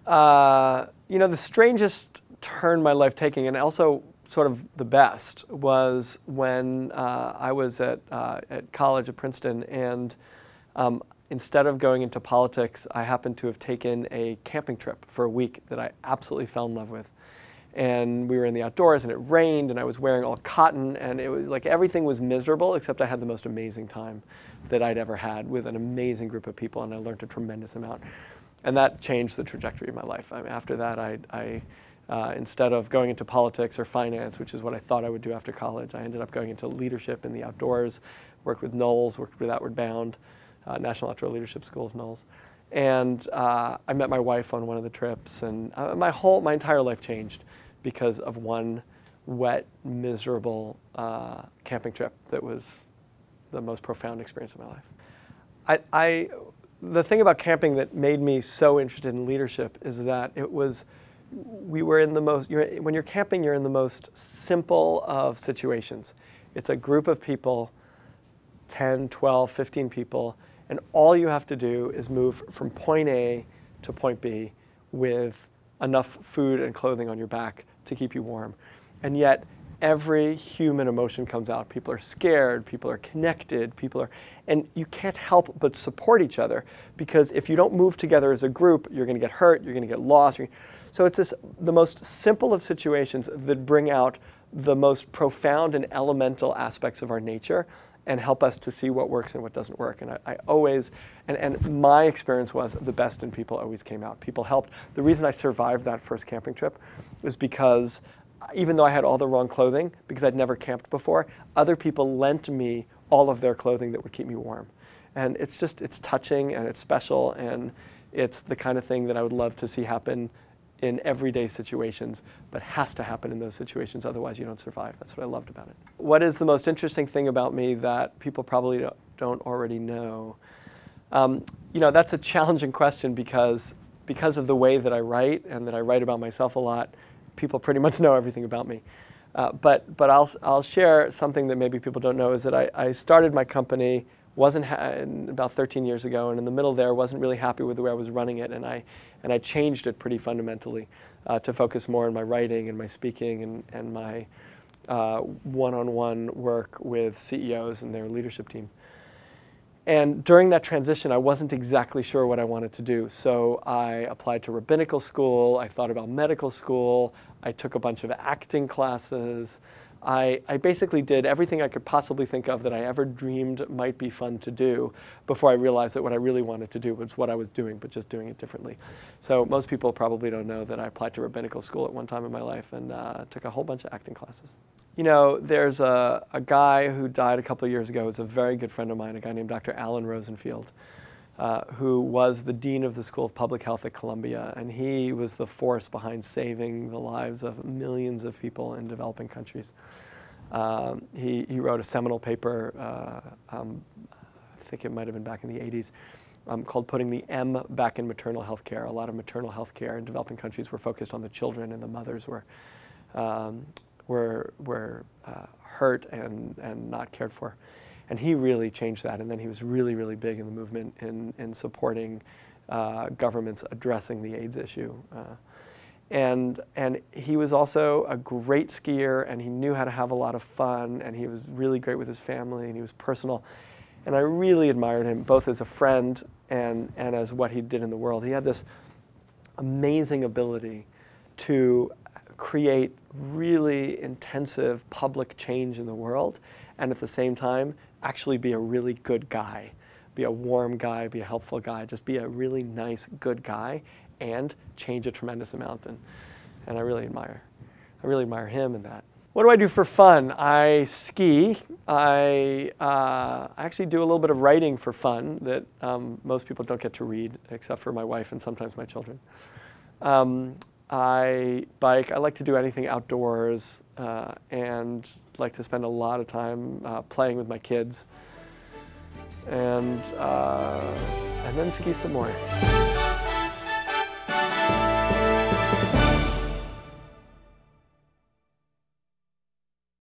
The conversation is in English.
You know, the strangest turn my life taking, and also sort of the best, was when I was at college at Princeton, and instead of going into politics, I happened to have taken a camping trip for a week that I absolutely fell in love with. And we were in the outdoors, and it rained, and I was wearing all cotton, and it was like everything was miserable, except I had the most amazing time that I'd ever had with an amazing group of people, and I learned a tremendous amount. And that changed the trajectory of my life. I mean, after that, I instead of going into politics or finance, which is what I thought I would do after college, I ended up going into leadership in the outdoors, worked with Knowles, worked with Outward Bound, National Outdoor Leadership Schools, Knowles. And I met my wife on one of the trips, and my entire life changed because of one wet, miserable camping trip that was the most profound experience of my life. The thing about camping that made me so interested in leadership is that we were in the most, when you're camping, you're in the most simple of situations. It's a group of people, 10, 12, 15 people, and all you have to do is move from point A to point B with enough food and clothing on your back to keep you warm. And yet, every human emotion comes out. People are scared, people are connected, and you can't help but support each other, because if you don't move together as a group, you're going to get hurt, you're going to get lost. So it's the most simple of situations that bring out the most profound and elemental aspects of our nature and help us to see what works and what doesn't work. And I always, and my experience was the best in people always came out. People helped. The reason I survived that first camping trip was because even though I had all the wrong clothing, because I'd never camped before, other people lent me all of their clothing that would keep me warm. And it's touching, and it's special, and it's the kind of thing that I would love to see happen in everyday situations, but has to happen in those situations, otherwise you don't survive. That's what I loved about it. What is the most interesting thing about me that people probably don't already know? You know, that's a challenging question because of the way that I write, and that I write about myself a lot. People pretty much know everything about me. But I'll share something that maybe people don't know, is that I started my company about 13 years ago, and in the middle there wasn't really happy with the way I was running it, and I changed it pretty fundamentally to focus more on my writing and my speaking and my one-on-one work with CEOs and their leadership teams. And during that transition, I wasn't exactly sure what I wanted to do. So I applied to rabbinical school, I thought about medical school, I took a bunch of acting classes. I basically did everything I could possibly think of that I ever dreamed might be fun to do before I realized that what I really wanted to do was what I was doing, but just doing it differently. So most people probably don't know that I applied to rabbinical school at one time in my life and took a whole bunch of acting classes. You know, there's a guy who died a couple of years ago, who's a very good friend of mine, a guy named Dr. Alan Rosenfield, who was the dean of the School of Public Health at Columbia, and he was the force behind saving the lives of millions of people in developing countries. He wrote a seminal paper, I think it might have been back in the 80s, called Putting the M Back in Maternal Health Care. A lot of maternal health care in developing countries were focused on the children, and the mothers were hurt and not cared for. And he really changed that, and then he was really, really big in the movement in supporting governments addressing the AIDS issue. And he was also a great skier, and he knew how to have a lot of fun, and he was really great with his family, and he was personal. And I really admired him, both as a friend and as what he did in the world. He had this amazing ability to create really intensive public change in the world, and at the same time, actually be a really good guy, be a warm guy, be a helpful guy, just be a really nice, good guy, and change a tremendous amount. And I really admire him in that. What do I do for fun? I ski. I actually do a little bit of writing for fun that most people don't get to read, except for my wife and sometimes my children. I bike. I like to do anything outdoors, and like to spend a lot of time playing with my kids, and then ski some more.